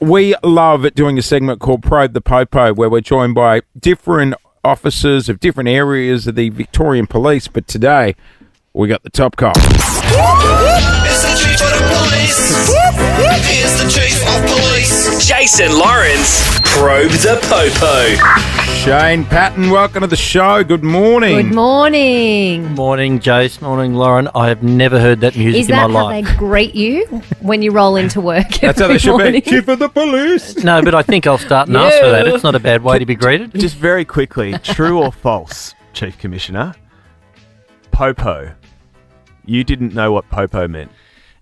We love doing a segment called Probe the Popo, where we're joined by different officers of different areas of the Victorian Police. But today, we got the top cop. It's the chief of the police. Here's the chief of police. Jason Lawrence, Probe the Popo. Shane Patton, welcome to the show. Good morning. Good morning. Morning, Jace. Morning, Lauren. I have never heard that music in my life. Is that how they greet you when you roll into work? That's how they should be. Chief of the police. No, but I think I'll start and ask for that. It's not a bad way to be greeted. Just very quickly, true or false, Chief Commissioner? Popo. You didn't know what popo meant.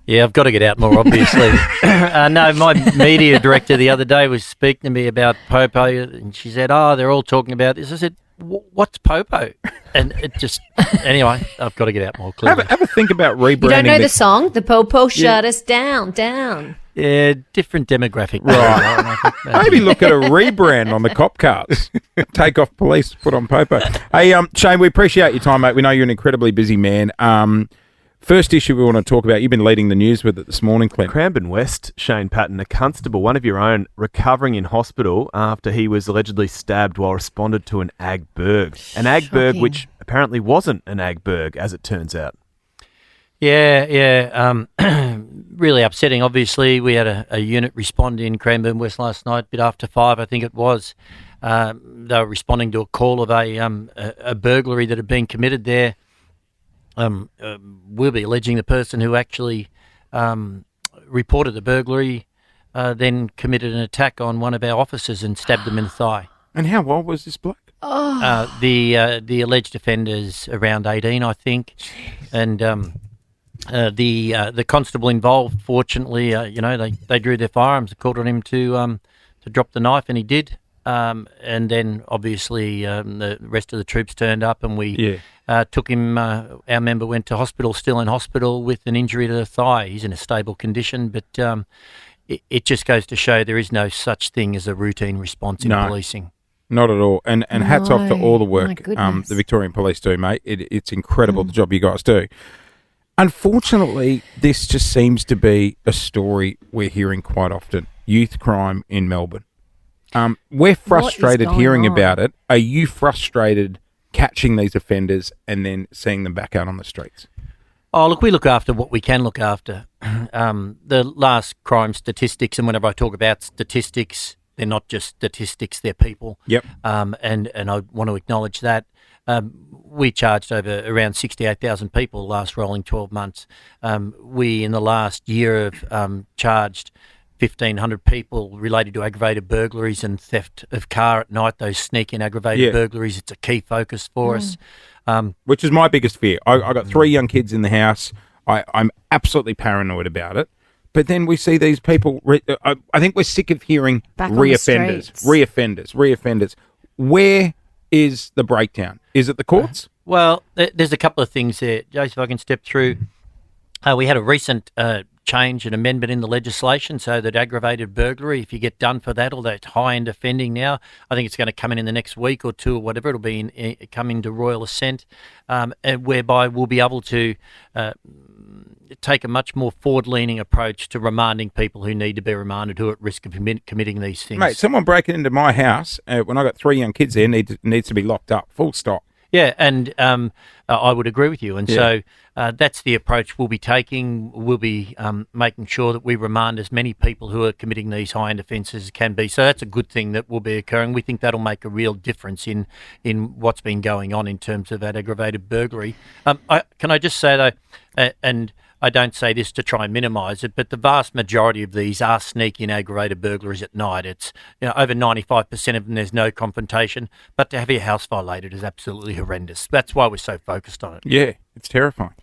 Yeah, I've got to get out more, obviously. No, my media director the other day was speaking to me about popo, and she said, they're all talking about this. I said, what's popo? And it just, anyway, I've got to get out more clearly. Have a think about rebranding. You don't know the song? The Popo shut us down. Yeah, different demographic. Right. Maybe look at a rebrand on the cop cars. Take off police, put on popo. Hey, Shane, we appreciate your time, mate. We know you're an incredibly busy man. First issue we want to talk about, you've been leading the news with it this morning, Clint. Cranbourne West, Shane Patton, a constable, one of your own, recovering in hospital after he was allegedly stabbed while responded to an ag burg. An ag burg which apparently wasn't an ag burg, as it turns out. Yeah. Really upsetting. Obviously, we had a unit respond in Cranbourne West last night, a bit after 5, I think it was. They were responding to a call of a burglary that had been committed there. We'll be alleging the person who actually reported the burglary then committed an attack on one of our officers and stabbed him in the thigh. And how old was this bloke? The alleged offender's around 18, I think. Jeez. And the constable involved, fortunately, they drew their firearms, called on him to drop the knife, and he did. And then, obviously, the rest of the troops turned up, and we took him. Our member went to hospital, still in hospital with an injury to the thigh. He's in a stable condition, but it just goes to show there is no such thing as a routine response in policing. Not at all. And hats off to all the work the Victorian Police do, mate. It's incredible the job you guys do. Unfortunately, this just seems to be a story we're hearing quite often. Youth crime in Melbourne. We're frustrated hearing about it. Are you frustrated catching these offenders and then seeing them back out on the streets? Oh, look, we look after what we can look after. The last crime statistics, and whenever I talk about statistics, they're not just statistics, they're people. Yep. And I want to acknowledge that. We charged over around 68,000 people last rolling 12 months. We, in the last year, have charged 1,500 people related to aggravated burglaries and theft of car at night, those sneak-in aggravated burglaries. It's a key focus for us. Which is my biggest fear. I got 3 young kids in the house. I'm absolutely paranoid about it. But then we see these people, I think we're sick of hearing reoffenders. Where is the breakdown? Is it the courts? Well, there's a couple of things there. Jace, if I can step through. We had a recent change and amendment in the legislation so that aggravated burglary, if you get done for that, or that high-end offending now, I think it's going to come in the next week or two or whatever, it'll be come into royal assent, and whereby we'll be able to take a much more forward-leaning approach to remanding people who need to be remanded, who are at risk of committing these things. Mate, someone breaking into my house when I got 3 young kids there needs to be locked up, full stop. Yeah, and I would agree with you. And so that's the approach we'll be taking. We'll be making sure that we remand as many people who are committing these high-end offences as can be. So that's a good thing that will be occurring. We think that'll make a real difference in what's been going on in terms of that aggravated burglary. Can I just say, though, and I don't say this to try and minimise it, but the vast majority of these are sneak-in aggravated burglaries at night. It's over 95% of them, there's no confrontation, but to have your house violated is absolutely horrendous. That's why we're so focused on it. Yeah, it's terrifying.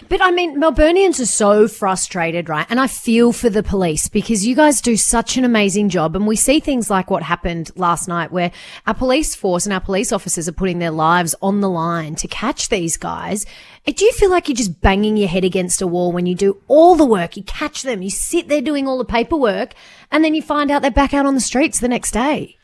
But, I mean, Melburnians are so frustrated, right? And I feel for the police because you guys do such an amazing job. And we see things like what happened last night where our police force and our police officers are putting their lives on the line to catch these guys. Do you feel like you're just banging your head against a wall when you do all the work? You catch them, you sit there doing all the paperwork, and then you find out they're back out on the streets the next day.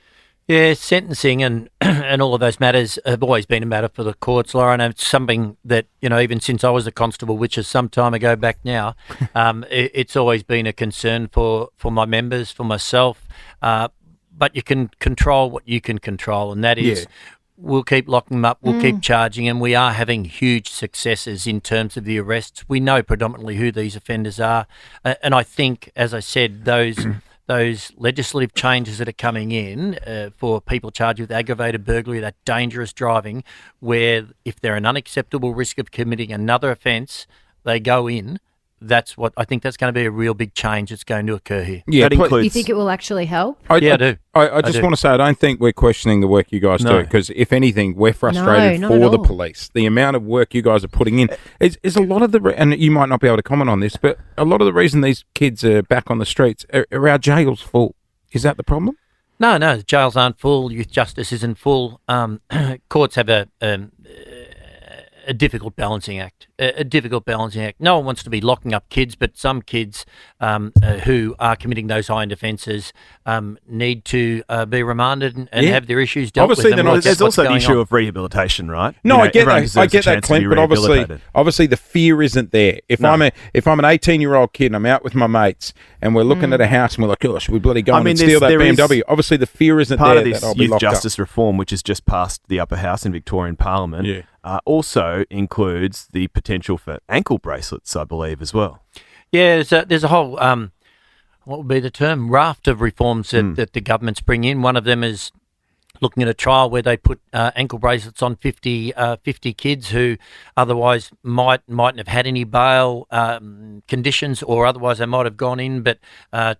Yeah, sentencing and and all of those matters have always been a matter for the courts, Lauren. And it's something that, even since I was a constable, which is some time ago back now, it's always been a concern for my members, for myself. But you can control what you can control, and that is we'll keep locking them up, we'll keep charging them. We are having huge successes in terms of the arrests. We know predominantly who these offenders are. And I think, as I said, those legislative changes that are coming in for people charged with aggravated burglary, that dangerous driving, where if they're an unacceptable risk of committing another offence, they go in. That's what I think. That's going to be a real big change that's going to occur here. Yeah, that includes. You think it will actually help? I do. I just want to say I don't think we're questioning the work you guys do, because if anything, we're frustrated not for at the all. police. The amount of work you guys are putting in is a lot of and you might not be able to comment on this, but a lot of the reason these kids are back on the streets are our jails full. Is that the problem? No, the jails aren't full. Youth justice isn't full. Courts have a difficult balancing act. A difficult balancing act. No one wants to be locking up kids, but some kids who are committing those high-end offences need to be remanded and have their issues dealt Obviously, with. they're not- There's also the going issue on. of rehabilitation, right? No, I get everyone that. I deserves a get that, chance to be Clint. But rehabilitated. obviously, the fear isn't there. If I'm an 18-year-old kid and I'm out with my mates and we're looking at a house and we're like, oh, should we bloody go and steal that there is BMW? Obviously, the fear isn't part there of this that I'll be youth locked justice reform, which has just passed the upper house in Victorian Parliament. Yeah. Also includes the potential for ankle bracelets, I believe, as well. Yeah, there's a whole, what would be the term, raft of reforms that the government's bring in. One of them is looking at a trial where they put ankle bracelets on 50 kids who otherwise mightn't have had any bail conditions, or otherwise they might have gone in, but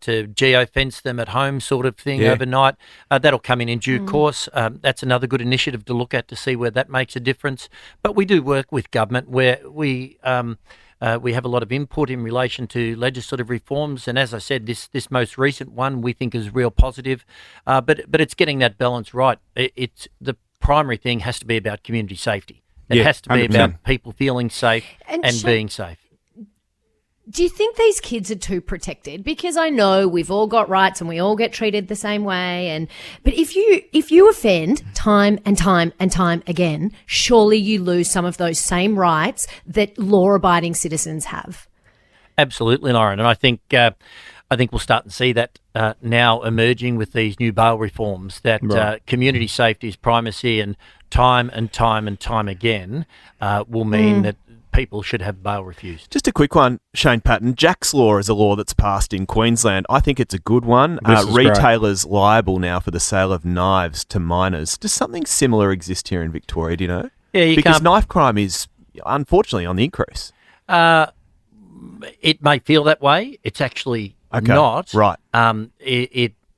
to geo-fence them at home sort of thing overnight. That'll come in due course. That's another good initiative to look at to see where that makes a difference. But we do work with government where we have a lot of input in relation to legislative reforms, and as I said, this most recent one we think is real positive, but it's getting that balance right. It's the primary thing has to be about community safety. It has to be 100%. about people feeling safe and Shane, being safe. do you think these kids are too protected? Because I know we've all got rights and we all get treated the same way. But if you offend time and time and time again, surely you lose some of those same rights that law-abiding citizens have. Absolutely, Lauren, and I think we'll start to see that now emerging with these new bail reforms, that community safety is primacy, and time again will mean that people should have bail refused. Just a quick one, Shane Patton. Jack's Law is a law that's passed in Queensland. I think it's a good one. This is great. Retailers liable now for the sale of knives to minors. Does something similar exist here in Victoria, do you know? Yeah, you because can't. knife crime is, unfortunately, on the increase. It may feel that way. It's actually not. Right.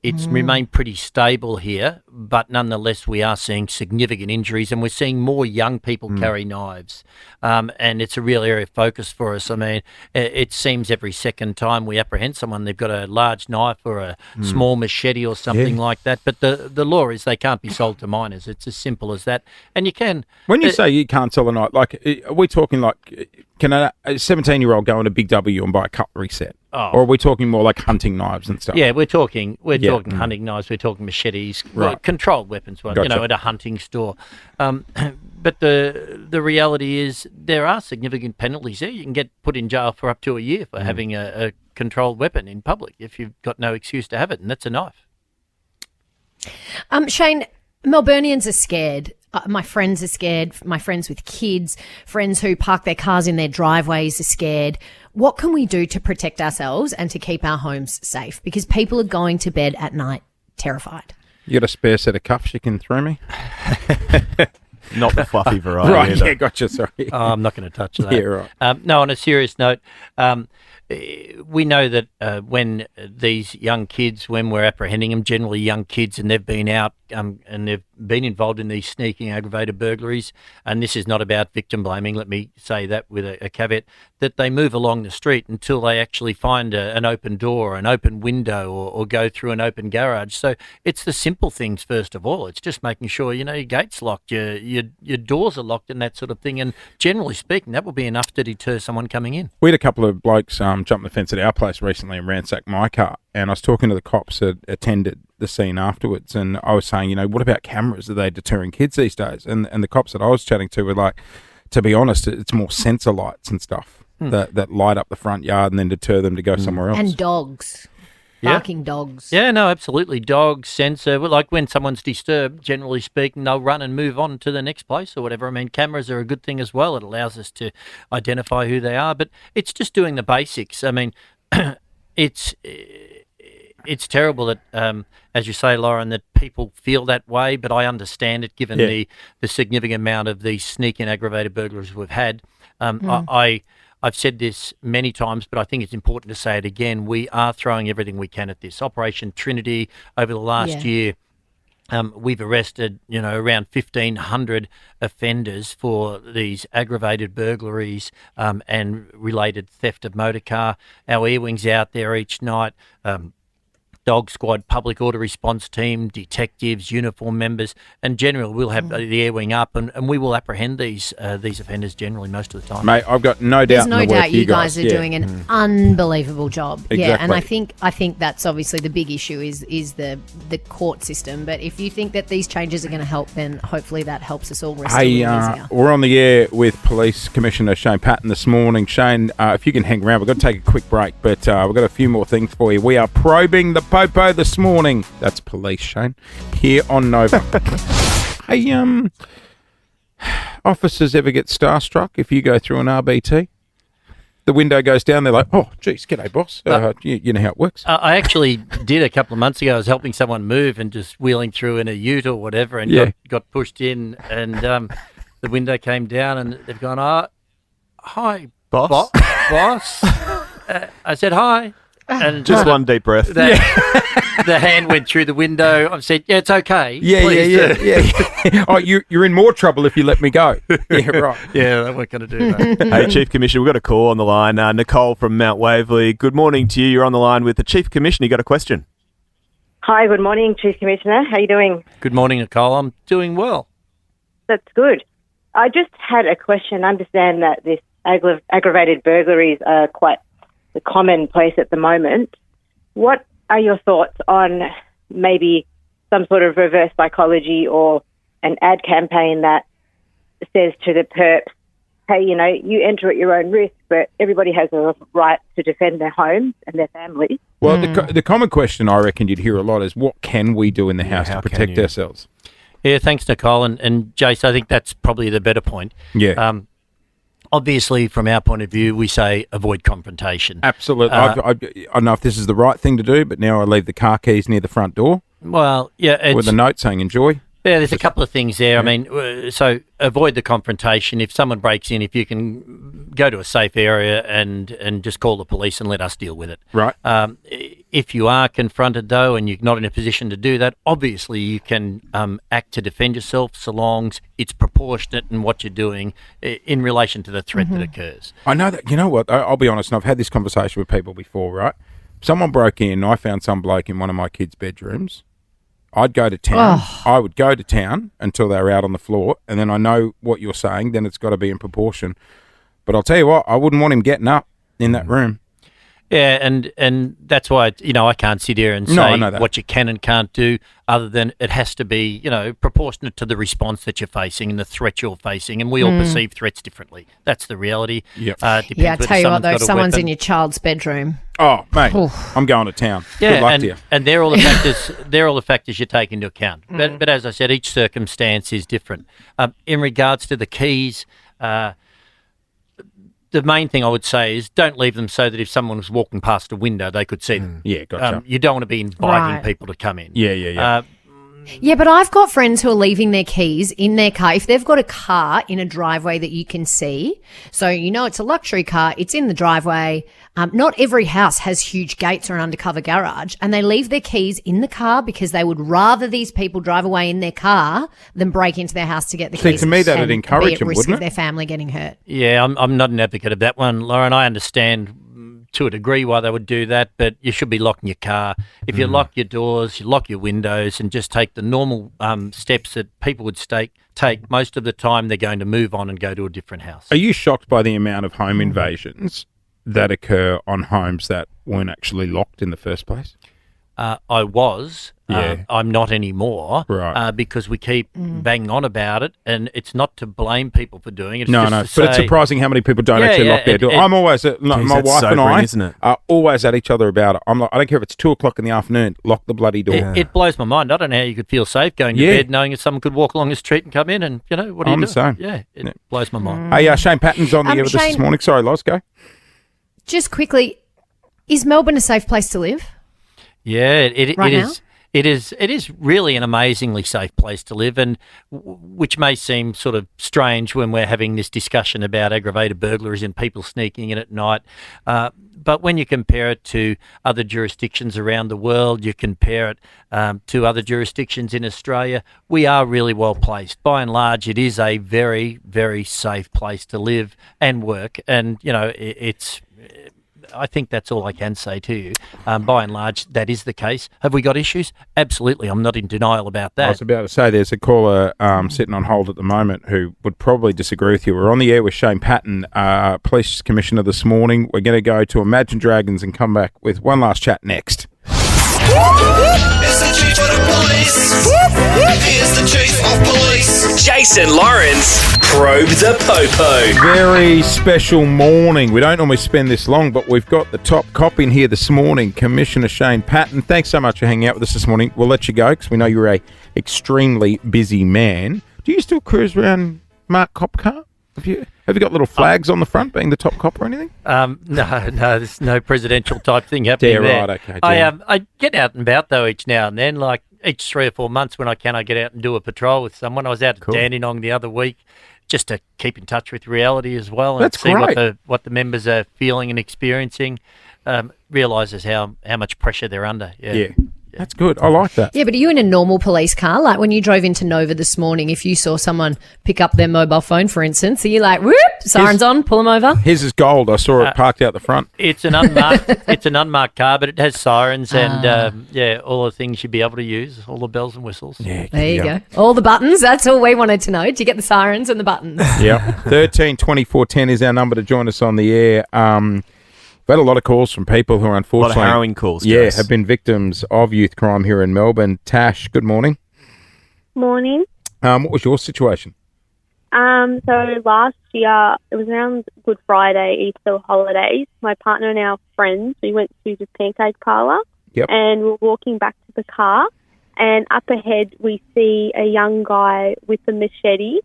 It's remained pretty stable here, but nonetheless we are seeing significant injuries, and we're seeing more young people carry knives, and it's a real area of focus for us. I mean, it seems every second time we apprehend someone, they've got a large knife or a small machete or something like that, but the law is they can't be sold to minors. It's as simple as that. And you can... When you say you can't sell a knife, like, are we talking like, can a 17-year-old go into Big W and buy a cutlery set? Oh. Or are we talking more like hunting knives and stuff? Yeah, we're talking hunting knives, we're talking machetes, Right. Controlled weapons, Gotcha. at a hunting store. But the reality is there are significant penalties there. You can get put in jail for up to a year for having a controlled weapon in public if you've got no excuse to have it, and that's a knife. Shane, Melburnians are scared. My friends are scared. My friends with kids, friends who park their cars in their driveways are scared. What can we do to protect ourselves and to keep our homes safe? Because people are going to bed at night terrified. You got a spare set of cuffs you can throw me? Not the fluffy variety. Right, either. yeah, gotcha, sorry. Oh, I'm not going to touch that. Yeah, right. No, on a serious note, we know that when these young kids, when we're apprehending them, generally young kids, and they've been out and they've been involved in these sneaking aggravated burglaries, and this is not about victim blaming, let me say that with a caveat, that they move along the street until they actually find an open door, an open window, or go through an open garage. So it's the simple things first of all. It's just making sure, your gate's locked, your doors are locked and that sort of thing. And generally speaking, that will be enough to deter someone coming in. We had a couple of blokes jumped the fence at our place recently and ransacked my car. And I was talking to the cops that attended the scene afterwards, and I was saying, what about cameras? Are they deterring kids these days? And the cops that I was chatting to were like, to be honest, it's more sensor lights and stuff that light up the front yard and then deter them to go somewhere else. And dogs. Barking dogs. Yeah, no, absolutely. Dogs, sensor. Well, like when someone's disturbed, generally speaking, they'll run and move on to the next place or whatever. I mean, cameras are a good thing as well. It allows us to identify who they are, but it's just doing the basics. I mean, it's terrible that, as you say, Lauren, that people feel that way, but I understand it given the significant amount of these sneaking aggravated burglaries we've had. I've said this many times, but I think it's important to say it again. We are throwing everything we can at this. Operation Trinity, over the last year, we've arrested, around 1,500 offenders for these aggravated burglaries and related theft of motor car. Our air wing's out there each night. Dog squad, public order response team, detectives, uniform members, and generally we'll have the air wing up, and we will apprehend these offenders generally most of the time. Mate, I've got no doubt. There's in no the doubt work you guys are doing an unbelievable job. Exactly. Yeah, and I think that's obviously the big issue is the court system. But if you think that these changes are going to help, then hopefully that helps us all rest a little easier. We're on the air with Police Commissioner Shane Patton this morning. Shane, if you can hang around, we've got to take a quick break, but we've got a few more things for you. We are probing the Popo this morning. That's police, Shane, here on Nova. Hey, officers ever get starstruck if you go through an RBT? The window goes down, they're like, oh, geez, g'day, boss. You know how it works. I actually did a couple of months ago. I was helping someone move and just wheeling through in a ute or whatever and got pushed in, and the window came down and they've gone, hi, Boss. Boss. I said, hi. And Just one deep breath. The hand went through the window. I said, yeah, it's okay. Yeah. Oh, you're in more trouble if you let me go. Yeah, right. Yeah, they weren't going to do that. Hey, Chief Commissioner, we've got a call on the line. Nicole from Mount Waverley. Good morning to you. You're on the line with the Chief Commissioner. You got a question? Hi, good morning, Chief Commissioner. How are you doing? Good morning, Nicole. I'm doing well. That's good. I just had a question. I understand that this aggravated burglaries are quite the commonplace at the moment. What are your thoughts on maybe some sort of reverse psychology or an ad campaign that says to the perps, hey, you enter at your own risk, but everybody has a right to defend their homes and their families? Well, the common question I reckon you'd hear a lot is, what can we do in the house to protect ourselves? Yeah, thanks, Nicole. And Jace, I think that's probably the better point. Yeah. Obviously, from our point of view, we say avoid confrontation. Absolutely. I don't know if this is the right thing to do, but now I leave the car keys near the front door. Well, yeah. With a note saying enjoy. Yeah, there's a couple of things there. Yeah. I mean, so avoid the confrontation. If someone breaks in, if you can go to a safe area and just call the police and let us deal with it. Right. If you are confronted, though, and you're not in a position to do that, obviously you can act to defend yourself so long as it's proportionate in what you're doing in relation to the threat that occurs. I know that. You know what? I'll be honest, and I've had this conversation with people before, right? Someone broke in, I found some bloke in one of my kids' bedrooms. I'd go to town. I would go to town until they were out on the floor, and then I know what you're saying, then it's got to be in proportion. But I'll tell you what, I wouldn't want him getting up in that room. Yeah, and that's why, I can't sit here and say what you can and can't do, other than it has to be, proportionate to the response that you're facing and the threat you're facing, and we all perceive threats differently. That's the reality. Yep. I tell you what, though, if someone's in your child's bedroom. Oh, mate, I'm going to town. Yeah, good luck to you. And they're all the factors. They're all the factors you take into account. But as I said, each circumstance is different. In regards to the keys, the main thing I would say is don't leave them so that if someone was walking past a window, they could see them. Yeah, gotcha. You don't want to be inviting people to come in. Yeah. Yeah, but I've got friends who are leaving their keys in their car. If they've got a car in a driveway that you can see, so it's a luxury car, it's in the driveway. Not every house has huge gates or an undercover garage, and they leave their keys in the car because they would rather these people drive away in their car than break into their house to get the keys. To me, that would encourage them, wouldn't it? Of their family getting hurt. Yeah, I'm not an advocate of that one, Lauren. I understand to a degree why they would do that, but you should be locking your car. If you lock your doors, you lock your windows, and just take the normal steps that people would take, most of the time they're going to move on and go to a different house. Are you shocked by the amount of home invasions that occur on homes that weren't actually locked in the first place? I was. Yeah. I'm not anymore. Right. Because we keep banging on about it, and it's not to blame people for doing it. It's No, just no, to but it's say- surprising how many people don't Yeah, actually yeah, lock their door. it- I'm always my Geez, wife that's and sobering, I isn't it? are always at each other about it. I'm like, I don't care if it's 2:00 in the afternoon. Lock the bloody door. It blows my mind. I don't know how you could feel safe going to Yeah. bed knowing that someone could walk along the street and come in and, what do you I'm do? the same. Yeah, it blows my mind. Hey, Shane Patton's on the air with us this Shane- morning. Sorry, Loz, go. Just quickly, is Melbourne a safe place to live? Yeah, it Right now? is. It is really an amazingly safe place to live, and which may seem sort of strange when we're having this discussion about aggravated burglaries and people sneaking in at night. But when you compare it to other jurisdictions around the world, you compare it to other jurisdictions in Australia, we are really well placed. By and large, it is a very, very safe place to live and work, and it's. I think that's all I can say to you. By and large, that is the case. Have we got issues? Absolutely. I'm not in denial about I that. was about to say there's a caller sitting on hold at the moment who would probably disagree with you. We're on the air with Shane Patton, Police Commissioner this morning. We're going to go to Imagine Dragons and come back with one last chat next. It's the chief of the police. Here's the chief of police. Jason Lawrence, Probe the Popo. Very special morning. We don't normally spend this long, but we've got the top cop in here this morning, Commissioner Shane Patton. Thanks so much for hanging out with us this morning. We'll let you go because we know you're a extremely busy man. Do you still cruise around Mark Cop car? Have you got little flags on the front being the top cop or anything? No, there's no presidential type thing happening Yeah, there. right, okay, I get out and about though each now and then, like each 3 or 4 months when I can. I get out and do a patrol with someone. I was out at Dandenong the other week just to keep in touch with reality as well and That's see great. what the members are feeling and experiencing. Realises how much pressure they're under. Yeah. That's good. I like that. Yeah, but are you in a normal police car? Like when you drove into Nova this morning, if you saw someone pick up their mobile phone, for instance, are you like, whoop, sirens on, pull them over? His is gold. I saw it parked out the front. It's an unmarked car, but it has sirens and all the things you'd be able to use, all the bells and whistles. Yeah. There you go. All the buttons. That's all we wanted to know. Do you get the sirens and the buttons? Yeah. 13 24 10 is our number to join us on the air. We've had a lot of calls from people who are unfortunately... A lot of harrowing calls, Yeah, Jace. have been victims of youth crime here in Melbourne. Tash, good morning. Morning. What was your situation? So last year, it was around Good Friday, Easter holidays. My partner and our friends, we went to the Pancake Parlour. Yep. And we were walking back to the car. And up ahead, we see a young guy with a machete.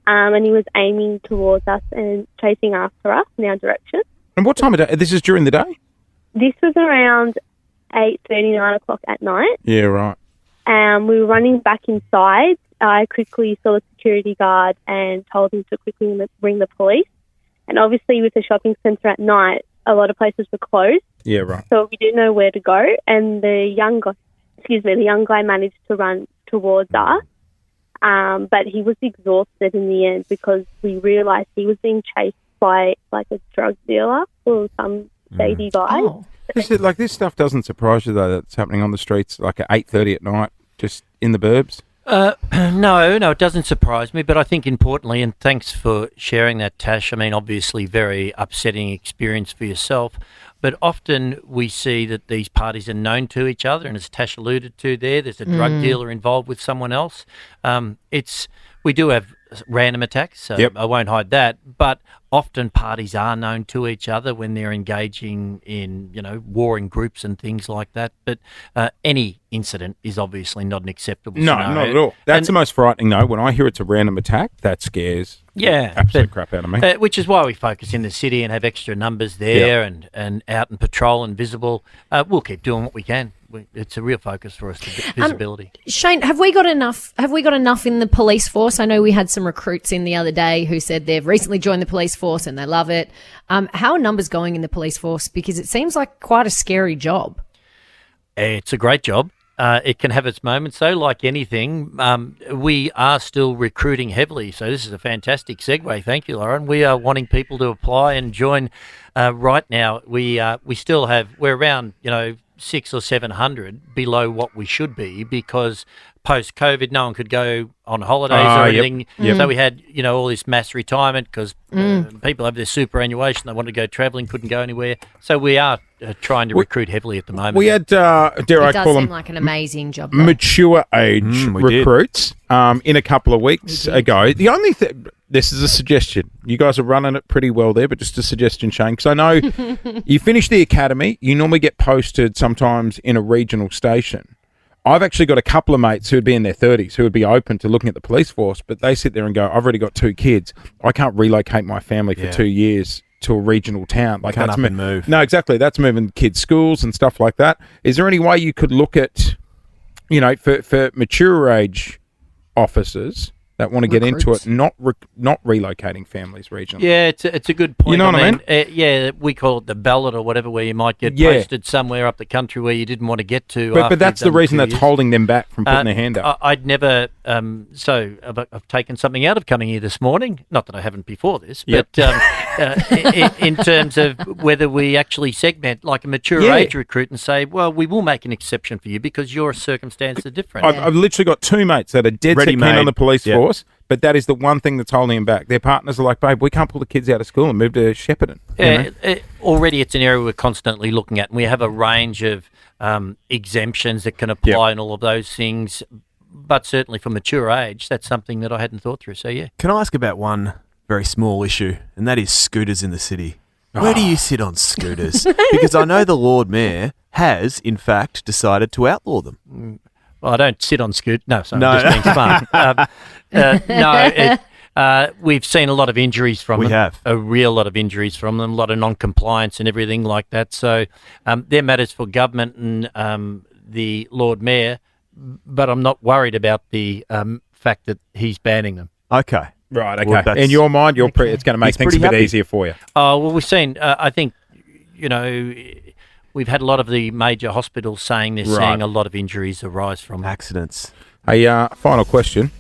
And he was aiming towards us and chasing after us in our direction. And what time of day? This is during the day? This was around 8:30, 9 o'clock at night. Yeah, right. We were running back inside. I quickly saw the security guard and told him to quickly ring the police. And obviously with the shopping centre at night, a lot of places were closed. Yeah, right. So we didn't know where to go. And the young guy managed to run towards us. But he was exhausted in the end because we realised he was being chased by like a drug dealer or some shady guy. Oh. This stuff doesn't surprise you, though, that it's happening on the streets like at 8:30 at night, just in the burbs? No, it doesn't surprise me. But I think importantly, and thanks for sharing that, Tash. I mean, obviously, very upsetting experience for yourself. But often we see that these parties are known to each other, and as Tash alluded to there's a drug dealer involved with someone else. We do have random attacks, so Yep. I won't hide that. But often parties are known to each other when they're engaging in, warring groups and things like that. But any incident is obviously not an acceptable No, scenario. not at all. That's And- the most frightening, though. When I hear it's a random attack, that scares Yeah, absolute but- crap out of me. Which is why we focus in the city and have extra numbers there and out and patrol and visible. We'll keep doing what we can. It's a real focus for us to visibility. Shane, have we got enough in the police force? I know we had some recruits in the other day who said they've recently joined the police force and they love it. How are numbers going in the police force? Because it seems like quite a scary job. It's a great job. It can have its moments, though, like anything. We are still recruiting heavily, so this is a fantastic segue. Thank you, Lauren. We are wanting people to apply and join right now. We're around, 600 or 700 below what we should be because post-COVID, no one could go on holidays or anything. So we had, all this mass retirement because people have their superannuation. They wanted to go travelling, couldn't go anywhere. So we are trying to recruit heavily at the moment. We had, dare I It does call seem them, like an amazing job. though. mature age we did. recruits in a couple of weeks ago. The only thing, this is a suggestion. You guys are running it pretty well there, but just a suggestion, Shane, because I know you finish the academy, you normally get posted sometimes in a regional station. I've actually got a couple of mates who would be in their 30s who would be open to looking at the police force, but they sit there and go, I've already got 2 kids. I can't relocate my family for 2 years to a regional town. Can't up and move. No, exactly. That's moving kids' schools and stuff like that. Is there any way you could look at, for mature age officers that want to get into it, not relocating families regionally? Yeah, it's a good point. You know what I mean? Yeah, we call it the ballot or whatever, where you might get posted somewhere up the country where you didn't want to get to. But that's the reason that's holding them back from putting their hand up. I'd never. So I've taken something out of coming here this morning. Not that I haven't before this, but in terms of whether we actually segment like a mature age recruit and say, well, we will make an exception for you because your circumstances are different. I've literally got 2 mates that are dead set keen on the police force. But that is the one thing that's holding them back. Their partners are like, babe, we can't pull the kids out of school and move to Shepparton. Already it's an area we're constantly looking at, and we have a range of exemptions that can apply and all of those things. But certainly for mature age, that's something that I hadn't thought through. So, yeah. Can I ask about one very small issue, and that is scooters in the city? Where do you sit on scooters? Because I know the Lord Mayor has, in fact, decided to outlaw them. Well, I don't sit on scoot. No, sorry, I'm just being fun. We've seen a lot of injuries from them. We have. A real lot of injuries from them, a lot of non-compliance and everything like that. So they're matters for government and the Lord Mayor, but I'm not worried about the fact that he's banning them. Okay. Right, okay. Well, in your mind, it's going to make things a bit easier for you. Oh, well, we've seen, I think, we've had a lot of the major hospitals saying they're seeing a lot of injuries arise from accidents. A final question.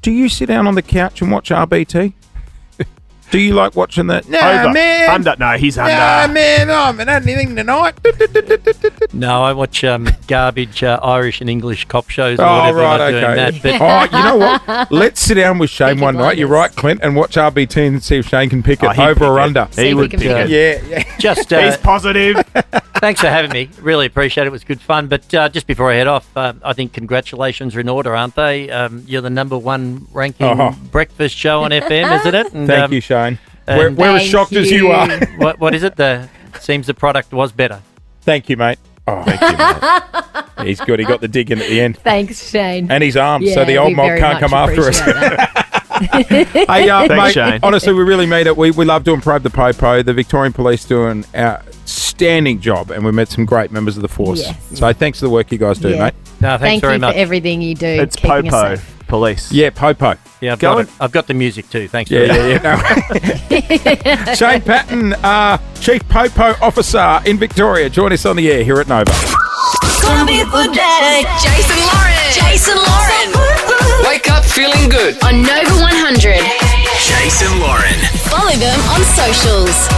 Do you sit down on the couch and watch RBT? Do you like watching that? Over. Man. Under. No, he's under. Nah, man, I haven't had anything tonight. No, I watch garbage Irish and English cop shows or Oh, whatever. right, I'm doing okay. that, but You know what? Let's sit down with Shane one night. You're right, Clint, and watch RBT and see if Shane can pick it he'd over pick or it. under. See if we can pick it. Yeah. just He's positive. thanks for having me. Really appreciate it. It was good fun. But just before I head off, I think congratulations are in order, aren't they? You're the number 1 ranking breakfast show on FM, isn't it? And, Thank you, Shane. We're as shocked as you are. What is it? Seems the product was better. Thank you, mate. Oh, thank you, mate. He's good. He got the dig in at the end. Thanks, Shane. And his arms, so Yeah, the old we mob very can't much come after us. appreciate that. Hey, Thanks, mate, Shane. honestly, we really mean it. We love doing Probe the Popo. The Victorian Police do an outstanding job, and we met some great members of the force. Yes. So thanks for the work you guys do, Yeah. mate. No, thanks Thank very you much. for everything you do. It's keeping us Popo safe. Police. Yeah, Popo. Yeah, I've got the music too. Thanks. Yeah, very much. No. Shane Patton, Chief Popo Officer in Victoria. Join us on the air here at Nova. Gonna be a good day. Jason Lauren. Wake up feeling good. On Nova 100. Jason Lauren. Follow them on socials.